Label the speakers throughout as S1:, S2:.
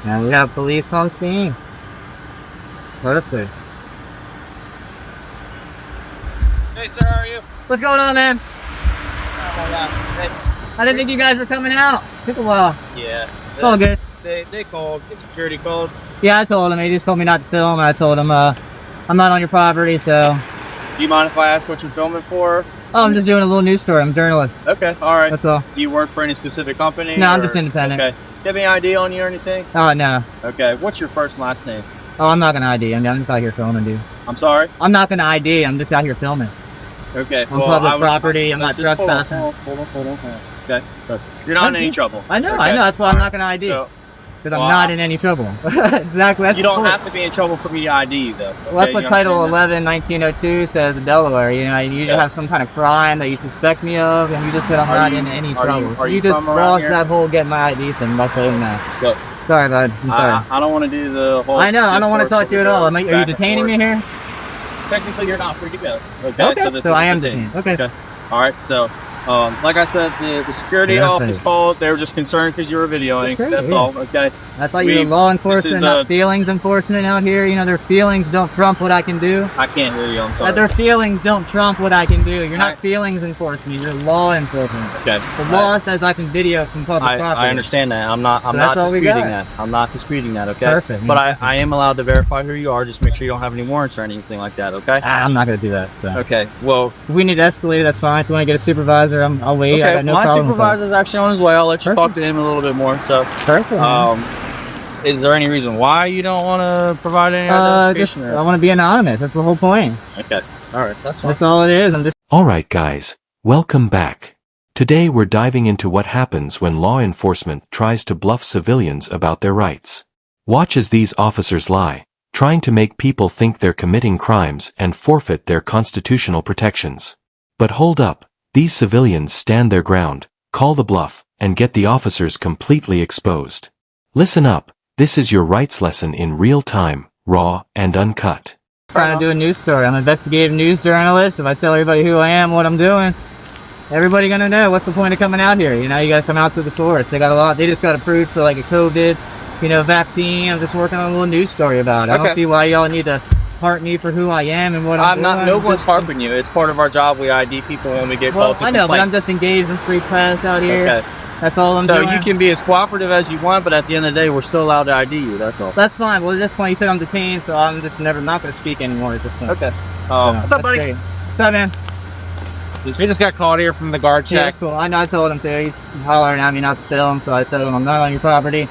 S1: And we have police on scene. Perfect.
S2: Hey, sir, how are you?
S1: What's going on, man? I didn't think you guys were coming out. Took a while.
S2: Yeah.
S1: It's all good.
S2: They called. The security called.
S1: Yeah, I told him. He just told me not to film, and I told him I'm not on your property, so.
S2: Do you mind if I ask what you're filming for?
S1: Oh, I'm just doing a little news story. I'm a journalist.
S2: Okay, all right.
S1: That's all.
S2: Do you work for any specific company?
S1: No, I'm just independent.
S2: Okay. Do you have any ID on you or anything?
S1: Oh, no.
S2: Okay. What's your first and last name?
S1: Oh, I'm not going to ID. I'm just out here filming, dude.
S2: I'm sorry?
S1: I'm not going to ID. I'm just out here filming.
S2: Okay.
S1: On public property. I'm not trespassing.
S2: Hold on. Okay. You're not in any trouble.
S1: I know.
S2: Okay.
S1: I know. That's why I'm not going to ID. Because I'm not in any trouble. Exactly. That's
S2: you don't have to be in trouble for me to ID you, though. Okay?
S1: Well, that's what Title 11, 1902 says in Delaware. You know, you have some kind of crime that you suspect me of, and you just said I'm not in any trouble. So you just lost that whole get my ID thing by saying that.
S2: Look,
S1: sorry, bud. I'm sorry.
S2: I don't want to do the whole.
S1: I know. I don't want to talk to you at all. Are you detaining me here?
S2: Technically, you're not free to go. Okay.
S1: So I am detained. Okay.
S2: All right. So. Like I said, the security office called. They were just concerned because you were videoing. That's all. Okay.
S1: I thought you were law enforcement, not feelings enforcement out here. You know, their feelings don't trump what I can do.
S2: I can't hear you. I'm sorry.
S1: Their feelings don't trump what I can do. You're not feelings enforcement. You're law enforcement.
S2: Okay.
S1: The law says I can video from public property.
S2: I understand that. I'm not disputing that. I'm not disputing that. Okay.
S1: Perfect.
S2: But I am allowed to verify who you are. Just make sure you don't have any warrants or anything like that. Okay.
S1: I'm not gonna do that. So.
S2: Okay. Well,
S1: if we need to escalate, that's fine. If you want to get a supervisor, I'll wait.
S2: Okay.
S1: I got no
S2: My
S1: problem
S2: supervisor's actually on his way. I'll let you talk to him a little bit more. So.
S1: Perfect.
S2: Is there any reason why you don't want to provide any identification?
S1: I want to be anonymous. That's the whole point.
S2: Okay. All right. That's fine.
S1: That's all it is.
S3: Alright guys, welcome back. Today we're diving into what happens when law enforcement tries to bluff civilians about their rights. Watch as these officers lie, trying to make people think they're committing crimes and forfeit their constitutional protections. But hold up, these civilians stand their ground, call the bluff, and get the officers completely exposed. Listen up, this is your rights lesson in real time, raw, and uncut.
S1: Trying to do a news story. I'm an investigative news journalist. If I tell everybody who I am, what I'm doing, everybody gonna know. What's the point of coming out here? You know, you gotta come out to the source. They just got approved for like a COVID, vaccine. I'm just working on a little news story about it. I don't see why y'all need to heart me for who I am and what I'm doing.
S2: No one's harping you. It's part of our job. We ID people when we get called to complaints.
S1: I know, but I'm just engaged in free press out here.
S2: Okay.
S1: That's all I'm doing.
S2: So you can be as cooperative as you want, but at the end of the day, we're still allowed to ID you. That's all.
S1: That's fine. Well, at this point, you said I'm detained, so I'm just not going to speak anymore at this point.
S2: Okay.
S1: What's up, buddy? What's up, man?
S2: We just got called here from the guard check.
S1: Yeah, that's cool. I know. I told him to. He's hollering at me not to film, so I said I'm not on your property.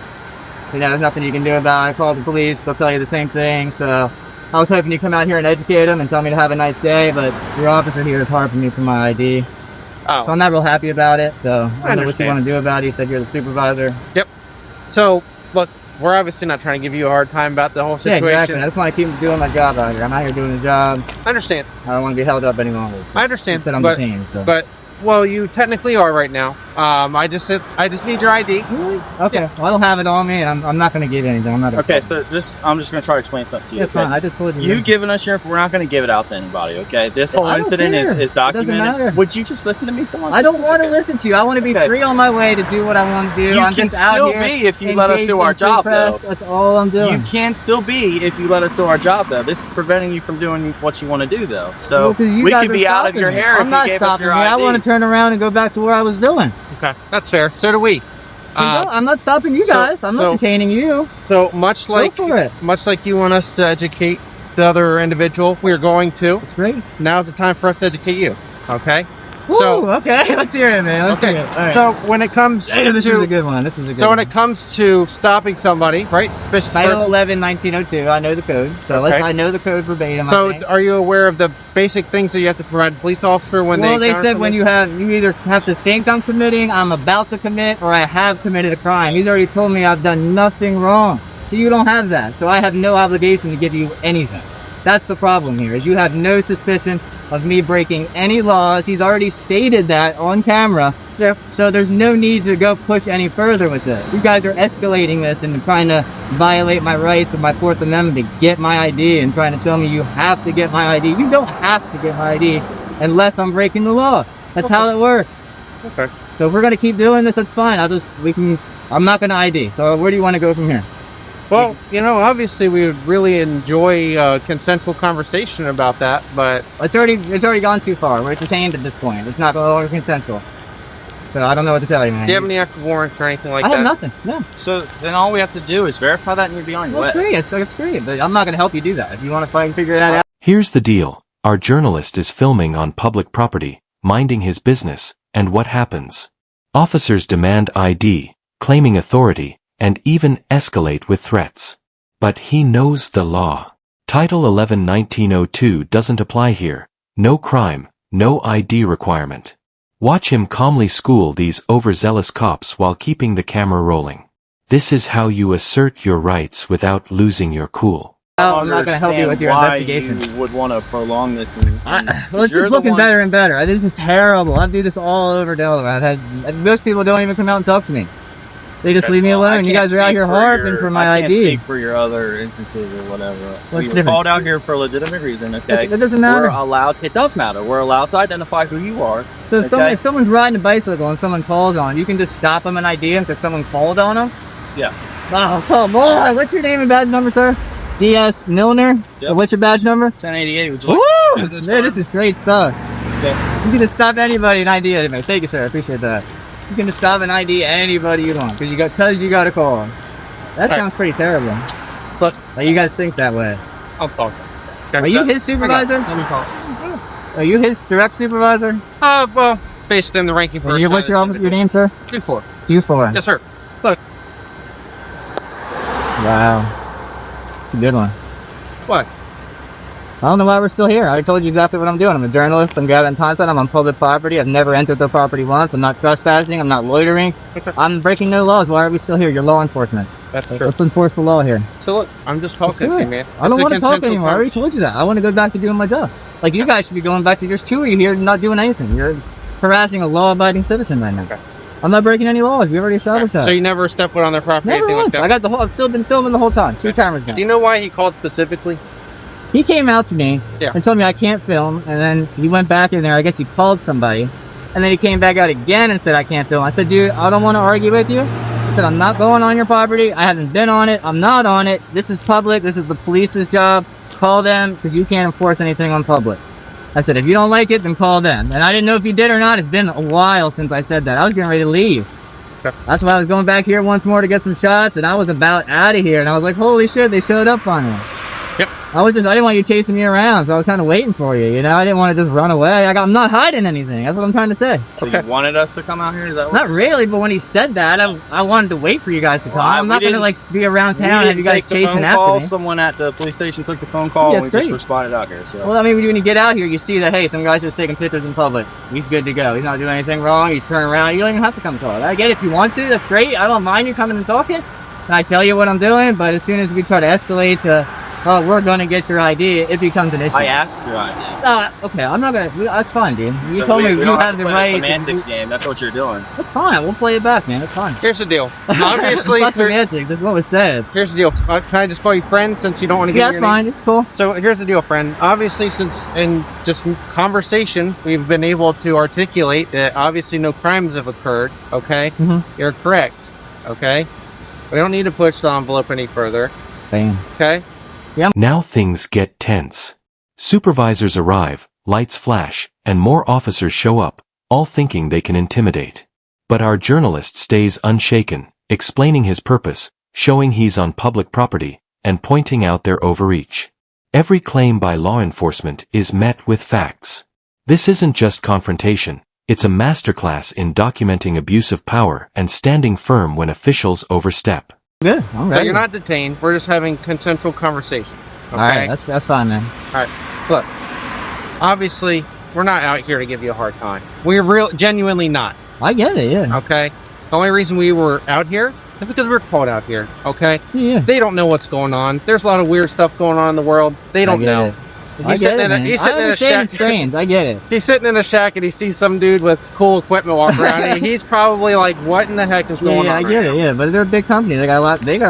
S1: There's nothing you can do about it. I called the police. They'll tell you the same thing. So I was hoping you'd come out here and educate them and tell me to have a nice day, but your officer here is harping me for my ID. Oh. So I'm not real happy about it, so I don't know what you want to do about it. You said you're the supervisor.
S4: Yep. So, look, we're obviously not trying to give you a hard time about the whole situation.
S1: Yeah, exactly. I just want to keep doing my job out here. I'm out here doing a job.
S4: I understand.
S1: I don't want to be held up any longer. So
S4: I understand.
S1: You said I'm detained, so.
S4: But, well, you technically are right now. I just need your ID.
S1: Really? Okay. Yeah. Well, I don't have it on me, and I'm not going to give you anything. I'm not.
S2: Okay, so I'm just going to try to explain something to you.
S1: That's fine. I just told you.
S2: You've given us your info. We're not going to give it out to anybody. Okay. This whole incident is documented. It doesn't matter. Would you just listen to me for once?
S1: I don't want to listen to you. I want to be free on my way to do what I want to do.
S2: You can still be if you let us do our job, though.
S1: That's all I'm doing.
S2: You can still be if you let us do our job, though. This is preventing you from doing what you want to do, though. So we could be out of your hair if you gave us your ID.
S1: I want to turn around and go back to where I was doing.
S4: Okay, that's fair. So do we.
S1: I'm not stopping you guys. I'm not detaining you.
S4: So much like you want us to educate the other individual, we're going to.
S1: That's great.
S4: Now's the time for us to educate you. Okay.
S1: Woo, okay, let's hear it, man. Let's hear it. All right.
S4: So when it comes to...
S1: This is a good one. This is a good
S4: one. So when
S1: it
S4: comes to stopping somebody, right? Suspicious
S1: Title 11, 1902. I know the code. So I know the code verbatim.
S4: So are you aware of the basic things that you have to provide a police officer when
S1: Well, they said when you either have to think I'm committing, I'm about to commit, or I have committed a crime. He's already told me I've done nothing wrong. So you don't have that. So I have no obligation to give you anything. That's the problem here, is you have no suspicion of me breaking any laws. He's already stated that on camera.
S4: Yeah.
S1: So there's no need to go push any further with it. You guys are escalating this and trying to violate my rights of my Fourth Amendment to get my ID and trying to tell me you have to get my ID. You don't have to get my ID unless I'm breaking the law. That's how it works.
S4: Okay.
S1: So if we're going to keep doing this, that's fine. I'm not going to ID. So where do you want to go from here?
S4: Well, obviously we would really enjoy consensual conversation about that, but
S1: It's already gone too far. We're detained at this point. It's not no longer consensual. So I don't know what to tell you, man.
S4: do you have any active warrants or anything like
S1: I
S4: that?
S1: have nothing. No.
S2: So then all we have to do is verify that and you'll be on your way.
S1: That's great. It's great. But I'm not going to help you do that. If you want to fight and figure that out.
S3: Here's the deal. Our journalist is filming on public property, minding his business, and what happens? Officers demand ID, claiming authority, and even escalate with threats. But he knows the law. Title 11-1902 doesn't apply here. No crime, no ID requirement. Watch him calmly school these overzealous cops while keeping the camera rolling. This is how you assert your rights without losing your cool.
S1: I'm not going to help you with your investigation.
S2: You would want to prolong this.
S1: Well, it's just looking better and better. This is terrible. I do this all over Delaware. Most people don't even come out and talk to me. They just leave me alone. You guys are out here harping for my ID.
S2: I can't speak for your other instances or whatever. We were called out here for a legitimate reason, okay?
S1: It doesn't matter.
S2: It does matter. We're allowed to identify who you are.
S1: So if someone's riding a bicycle and someone calls on, you can just stop them and ID them because someone called on them?
S2: Yeah.
S1: Oh, come on. What's your name and badge number, sir? D.S. Milner?
S2: Yep.
S1: What's your badge number?
S2: 1088. Would you
S1: Woo!
S2: like
S1: Man, this is great stuff.
S2: Okay.
S1: You can just stop anybody and ID anybody. Thank you, sir. I appreciate that. You can just stop and ID anybody you want because you got a call. That sounds pretty terrible.
S4: But
S1: you guys think that way.
S4: I'll call.
S1: Are you his supervisor?
S4: Let me call.
S1: Are you his direct supervisor?
S4: Well, based on the ranking person.
S1: What's your name, sir?
S4: Q4.
S1: Q4.
S4: Yes, sir.
S1: Wow. It's a good one.
S4: What?
S1: I don't know why we're still here. I already told you exactly what I'm doing. I'm a journalist. I'm gathering content. I'm on public property. I've never entered the property once. I'm not trespassing. I'm not loitering. I'm breaking no laws. Why are we still here? You're law enforcement.
S4: That's true.
S1: Let's enforce the law here.
S4: So look, I'm just talking to you, man.
S1: I don't want to talk anymore. I already told you that. I want to go back to doing my job. Like, you guys should be going back to, there's two of you here not doing anything. You're harassing a law-abiding citizen right now. Okay. I'm not breaking any laws. We already established that.
S4: So you never stepped foot on their property?
S1: Never
S4: anything
S1: once.
S4: like that?
S1: I've been filming the whole time. 2 cameras now.
S4: Do you know why he called specifically?
S1: He came out to me
S4: Yeah.
S1: and told me I can't film, and then he went back in there. I guess he called somebody, and then he came back out again and said I can't film. I said, dude, I don't want to argue with you. I said, I'm not going on your property. I haven't been on it. I'm not on it. This is public. This is the police's job. Call them because you can't enforce anything on public. I said, if you don't like it, then call them. And I didn't know if he did or not. It's been a while since I said that. I was getting ready to leave. Okay. That's why I was going back here once more to get some shots, and I was about out of here. And I was like, holy shit, they showed up on me.
S4: Yep.
S1: I didn't want you chasing me around, so I was kind of waiting for you, I didn't want to just run away. I'm not hiding anything. That's what I'm trying to say.
S2: So you wanted us to come out here? Is that what
S1: Not really, but when he said that, I wanted to wait for you guys to come.
S2: Well,
S1: I'm not going to, be around town and have you guys chasing after me.
S2: Someone at the police station took the phone call, and we just responded out here. So.
S1: Well, I mean, when you get out here, you see that, hey, some guy's just taking pictures in public. He's good to go. He's not doing anything wrong. He's turning around. You don't even have to come talk. I get it if you want to. That's great. I don't mind you coming and talking. And I tell you what I'm doing, but as soon as we try to escalate to, oh, we're going to get your ID, it becomes an issue.
S2: I asked for your ID.
S1: Okay, I'm not going to... That's fine, dude. You
S2: So
S1: told me
S2: we
S1: you
S2: don't
S1: have the
S2: play
S1: right...
S2: a semantics game. That's what you're doing.
S1: That's fine. We'll play it back, man. That's fine.
S4: Here's the deal. Obviously...
S1: It's not semantics. That's what was said.
S4: Here's the deal. Can I just call you friend since you don't want to get
S1: Yeah, that's fine. It's cool.
S4: So here's the deal, friend. Obviously, since in just conversation, we've been able to articulate that obviously no crimes have occurred, okay?
S1: Mm-hmm.
S4: You're correct, okay? We don't need to push the envelope any further,
S1: Bam.
S4: okay?
S3: Now things get tense. Supervisors arrive, lights flash, and more officers show up, all thinking they can intimidate. But our journalist stays unshaken, explaining his purpose, showing he's on public property, and pointing out their overreach. Every claim by law enforcement is met with facts. This isn't just confrontation, it's a masterclass in documenting abuse of power and standing firm when officials overstep.
S1: Good. All right.
S4: So you're not detained. We're just having consensual conversation. Okay?
S1: All right. That's fine, man.
S4: All right. Look, obviously, we're not out here to give you a hard time. We're genuinely not.
S1: I get it, yeah.
S4: Okay? The only reason we were out here is because we're called out here. Okay?
S1: Yeah.
S4: They don't know what's going on. There's a lot of weird stuff going on in the world. They don't know.
S1: I get it, man. I understand it's strange. I get it.
S4: He's sitting in a shack and he sees some dude with cool equipment walking around. And he's probably like, "What in the heck is going on?"
S1: Yeah, I get it. Yeah, but they're a big company. They got a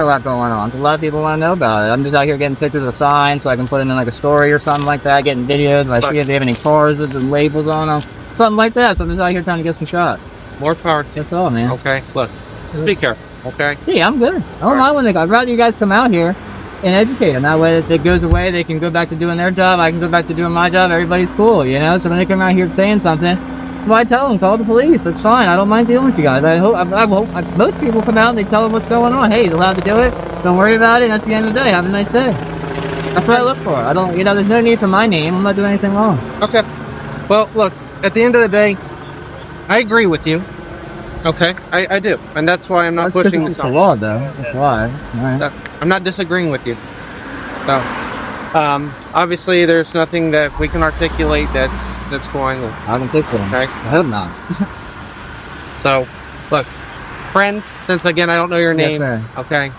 S1: lot going on. So a lot of people want to know about it. I'm just out here getting pictures of signs so I can put them in like a story or something like that. Getting videos. If I see if they have any cars with the labels on them, something like that. So I'm just out here trying to get some shots.
S4: More power to you.
S1: That's all, man.
S4: Okay, look, just be careful. Okay?
S1: Yeah, I'm good. I don't mind when I'd rather you guys come out here and educate them. That way, if it goes away, they can go back to doing their job. I can go back to doing my job. Everybody's cool, you know? So when they come out here saying something, that's why I tell them, call the police. That's fine. I don't mind dealing with you guys. I hope most people come out and they tell them what's going on. Hey, he's allowed to do it. Don't worry about it. And that's the end of the day. Have a nice day. That's what I look for. I don't, there's no need for my name. I'm not doing anything wrong.
S4: Okay. Well, look, at the end of the day, I agree with you. Okay? I do. And that's why I'm not pushing this.
S1: It's the law, though. That's why. All right.
S4: I'm not disagreeing with you. So, obviously, there's nothing that we can articulate that's going on.
S1: I don't think so.
S4: Okay?
S1: I hope not.
S4: So, look, friend, since again I don't know your name,
S1: Yes, sir.
S4: okay?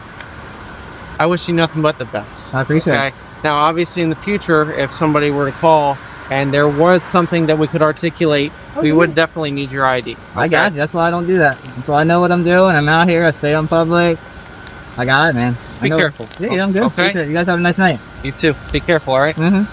S4: I wish you nothing but the best.
S1: I appreciate
S4: Okay?
S1: it.
S4: Now, obviously, in the future, if somebody were to call and there was something that we could articulate, we would definitely need your ID. Okay?
S1: I got you. That's why I don't do that. That's why I know what I'm doing. I'm out here. I stay on public. I got it, man.
S4: Be careful.
S1: Yeah, I'm good.
S4: Okay.
S1: Appreciate it. You guys have a nice night.
S4: You too. Be careful, all right?
S1: Mm-hmm.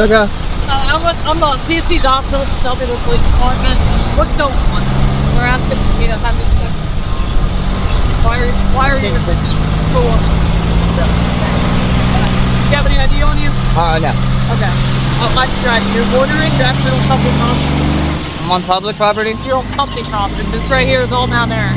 S1: Okay.
S5: I'm on CFC's office with the Selbyville Police Department. What's going on? They're asking me to have this. Why are you? Cool. Do you have any ID on you?
S1: No.
S5: Okay. I tried. You're ordering. That's on public property.
S1: I'm on public property.
S5: You're on public property. This right here is all Mount Air.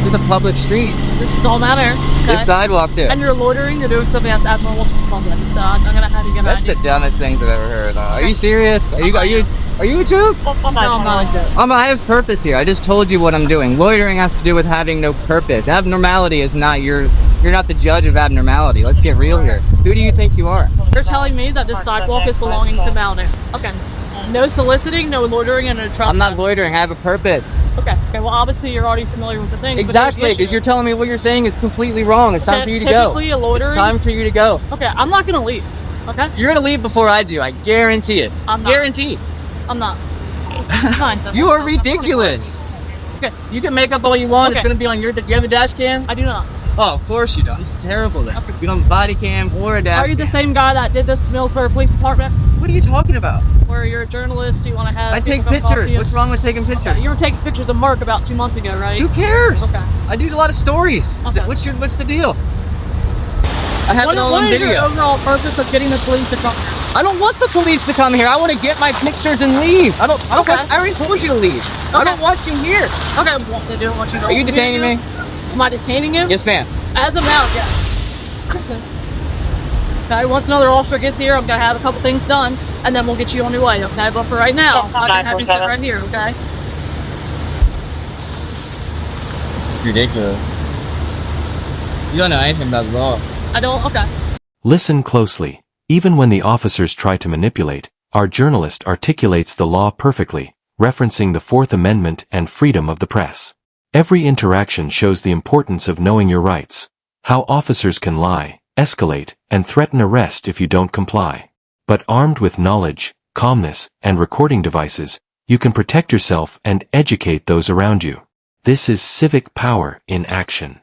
S1: It's a public street.
S5: This is all Mount Air. Okay.
S1: There's sidewalk too.
S5: And you're loitering. You're doing something that's abnormal to the public. So I'm gonna have you get an
S1: That's
S5: ID.
S1: the dumbest things I've ever heard. Are you serious? Are you a joke?
S5: No, I'm not.
S1: I have purpose here. I just told you what I'm doing. Loitering has to do with having no purpose. Abnormality is not you're not the judge of abnormality. Let's get real here. Who do you think you are?
S5: You're telling me that this sidewalk is belonging to Mount Air. Okay. No soliciting, no loitering, and no trespassing.
S1: I'm not loitering. I have a purpose.
S5: Okay. Well, obviously you're already familiar with the things.
S1: Exactly, because you're telling me what you're saying is completely wrong. It's time for you to go.
S5: Typically, a loitering.
S1: It's time for you to go.
S5: Okay, I'm not gonna leave. Okay.
S1: You're gonna leave before I do. I guarantee it.
S5: I'm not.
S1: Guaranteed.
S5: I'm not.
S1: You are ridiculous.
S5: Okay.
S1: You can make up all you want. It's
S5: Okay.
S1: gonna be on your. Do you have a dash cam?
S5: I do not.
S1: Oh, of course you don't. This is terrible. Then. You don't have a body cam or a dash
S5: Are you the
S1: cam.
S5: same guy that did this to Millsboro Police Department?
S1: What are you talking about?
S5: Where you're a journalist, you want to have.
S1: I take
S5: people come talk to
S1: pictures.
S5: you?
S1: What's wrong with taking pictures?
S5: Okay. You were taking pictures of Mark about 2 months ago, right?
S1: Who cares?
S5: Okay.
S1: I do a lot of stories.
S5: Okay.
S1: What's the deal? I have it all
S5: What
S1: on
S5: is your
S1: video.
S5: overall purpose of getting the police to come?
S1: I don't want the police to come here. I want to get my pictures and leave. I don't.
S5: Okay.
S1: I already told you to leave. I don't want you here.
S5: Okay. Well, they don't want you.
S1: Are you detaining me?
S5: Am I detaining you?
S1: Yes, ma'am.
S5: As of now, yeah. Okay, once another officer gets here, I'm gonna have a couple things done, and then we'll get you on your way, okay? But for right now, I can have you sit right here, okay?
S1: It's ridiculous. You don't know anything about the law.
S5: I don't, okay.
S3: Listen closely. Even when the officers try to manipulate, our journalist articulates the law perfectly, referencing the Fourth Amendment and freedom of the press. Every interaction shows the importance of knowing your rights, how officers can lie, escalate, and threaten arrest if you don't comply. But armed with knowledge, calmness, and recording devices, you can protect yourself and educate those around you. This is civic power in action.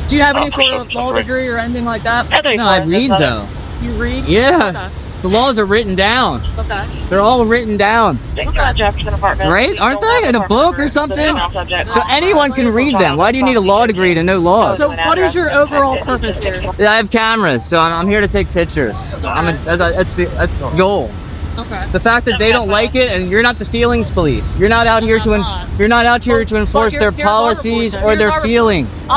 S5: Do you have any sort of law degree or anything like that?
S1: No, I read though.
S5: You read?
S1: Yeah. The laws are written down.
S5: Okay.
S1: They're all written down.
S5: Okay.
S1: Right? Aren't they? In a book or something? So anyone can read them. Why do you need a law degree to know laws?
S5: So what is your overall purpose here?
S1: I have cameras, so I'm here to take pictures. That's the goal.
S5: Okay.
S1: The fact that they don't like it, and you're not the feelings police. You're not out here to enforce their policies or their feelings.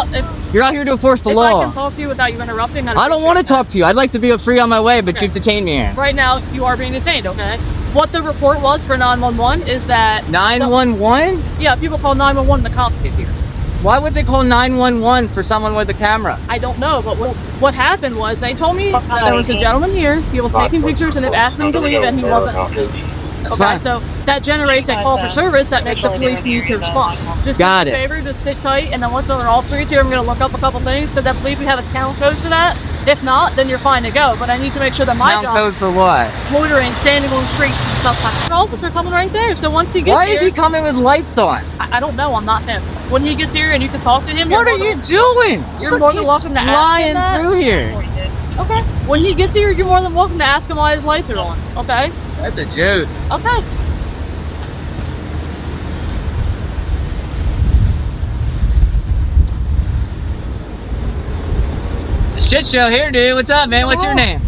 S1: You're not here to enforce the
S5: If
S1: law.
S5: I can talk to you without you interrupting,
S1: I don't want to talk to you. I'd like to be free on my way, but you've detained me here.
S5: Right now, you are being detained, okay? What the report was for 911 is that...
S1: 911?
S5: Yeah, people call 911 the cops get here.
S1: Why would they call 911 for someone with a camera?
S5: I don't know, but what happened was they told me that there was a gentleman here, he was taking pictures, and they've asked him to leave, and he wasn't. Okay, so that generates a call for service that makes the police need to respond. Just do me a favor, just sit tight, and then once another officer gets here, I'm going to look up a couple things, because I believe we have a town code for that. If not, then you're fine to go. But I need to make sure that my
S1: Town
S5: job,
S1: code for what?
S5: loitering, standing on streets and stuff like that. The officer coming right there. So once he gets
S1: Why
S5: here,
S1: is he coming with lights on?
S5: I don't know. I'm not him. When he gets here and you can talk to him,
S1: What are you doing?
S5: You're more than welcome to ask him that.
S1: Flying through here.
S5: Okay. When he gets here, you're more than welcome to ask him why his lights are on. Okay.
S1: That's a joke.
S5: Okay.
S1: It's a shit show here, dude. What's up, man? What's your name?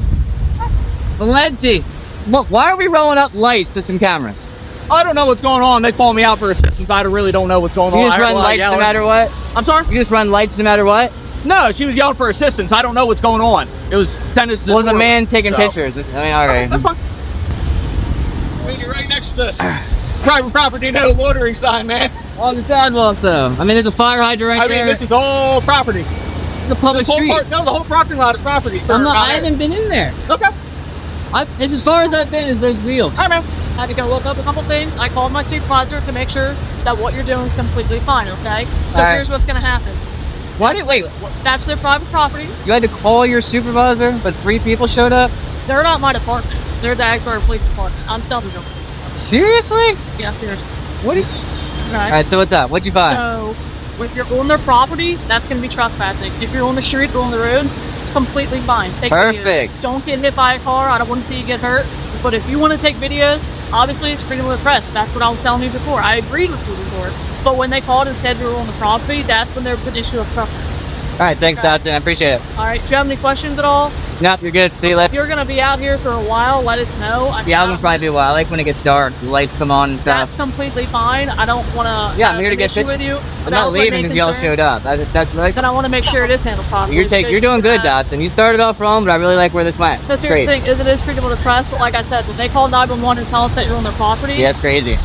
S1: Valenti. Look, why are we rolling up lights to some cameras?
S2: I don't know what's going on. They call me out for assistance. I really don't know what's going
S1: You
S2: on.
S1: just run lights no matter what?
S2: I'm sorry?
S1: You just run lights no matter what?
S2: No, she was yelling for assistance. I don't know what's going on. It was sentenced
S1: Was a man taking pictures? I mean, alright.
S2: That's fine. You're right next to the private property, no loitering sign, man.
S1: On the sidewalk, though. I mean, there's a fire hydrant right there.
S2: I mean, this is all property.
S1: It's a public street.
S2: No, the whole parking lot is property.
S1: I haven't been in there.
S2: Okay.
S1: This as far as I've been is those wheels.
S2: All right, man.
S5: I had to go look up a couple things. I called my supervisor to make sure that what you're doing is completely fine, okay? So
S1: All right.
S5: here's what's going to happen.
S1: Wait,
S5: That's their private property.
S1: you had to call your supervisor, but 3 people showed up?
S5: They're not my department. They're the Agbar Police Department. I'm Selbyville.
S1: Seriously?
S5: Yeah, seriously.
S1: What?
S5: Right.
S1: Alright, so what's up? What'd you find?
S5: So, if you're on their property, that's going to be trespassing. If you're on the street or on the road, it's completely fine. Take
S1: Perfect.
S5: videos. Don't get hit by a car. I don't want to see you get hurt. But if you want to take videos, obviously it's freedom of the press. That's what I was telling you before. I agreed with you before. But when they called and said you were on the property, that's when there was an issue of trespassing.
S1: Alright, thanks, Dodson. I appreciate it.
S5: All right. Do you have any questions at all?
S1: Nope, you're good. See you
S5: If
S1: later.
S5: you're going to be out here for a while, let us know.
S1: Yeah, I'm gonna probably be a while. I like when it gets dark, the lights come on and stuff.
S5: That's completely fine. I don't want to.
S1: Yeah, I'm here to get
S5: issue
S1: pictures.
S5: with you.
S1: I'm not leaving because y'all showed up. That's right.
S5: Then I want to make sure it is handled properly.
S1: You're doing good, Dodson. You started off wrong, but I really like where this went.
S5: Because
S1: It's
S5: here's the
S1: great.
S5: thing, is it is freedom of the press, but like I said, when they call 911 and tell us that you're on their property,
S1: Yeah, it's crazy.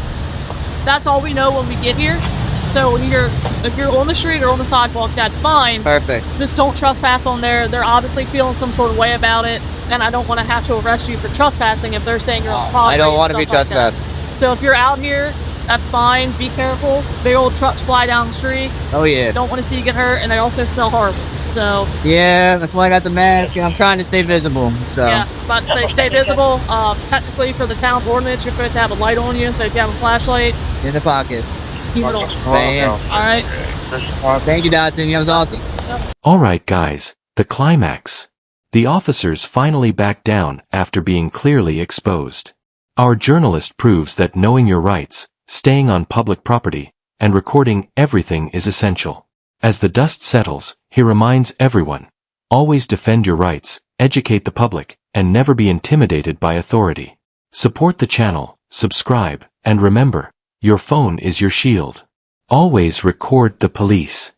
S5: that's all we know when we get here. So if you're on the street or on the sidewalk, that's fine.
S1: Perfect.
S5: Just don't trespass on there. They're obviously feeling some sort of way about it, and I don't want to have to arrest you for trespassing if they're saying you're on property.
S1: I don't want to be
S5: and stuff like that.
S1: trespassed.
S5: So if you're out here, that's fine. Be careful. Big old trucks fly down the street.
S1: Oh yeah.
S5: Don't want to see you get hurt, and they also smell horrible. So
S1: Yeah, that's why I got the mask, and I'm trying to stay visible. So
S5: yeah, about to say stay visible. Technically, for the town ordinance, you're supposed to have a light on you. So if you have a flashlight,
S1: in the pocket.
S5: keep it on.
S1: Bam.
S5: All right.
S1: Thank you, Dodson. That was awesome.
S3: Alright guys, the climax. The officers finally backed down after being clearly exposed. Our journalist proves that knowing your rights, staying on public property, and recording everything is essential. As the dust settles, he reminds everyone, always defend your rights, educate the public, and never be intimidated by authority. Support the channel, subscribe, and remember, your phone is your shield. Always record the police.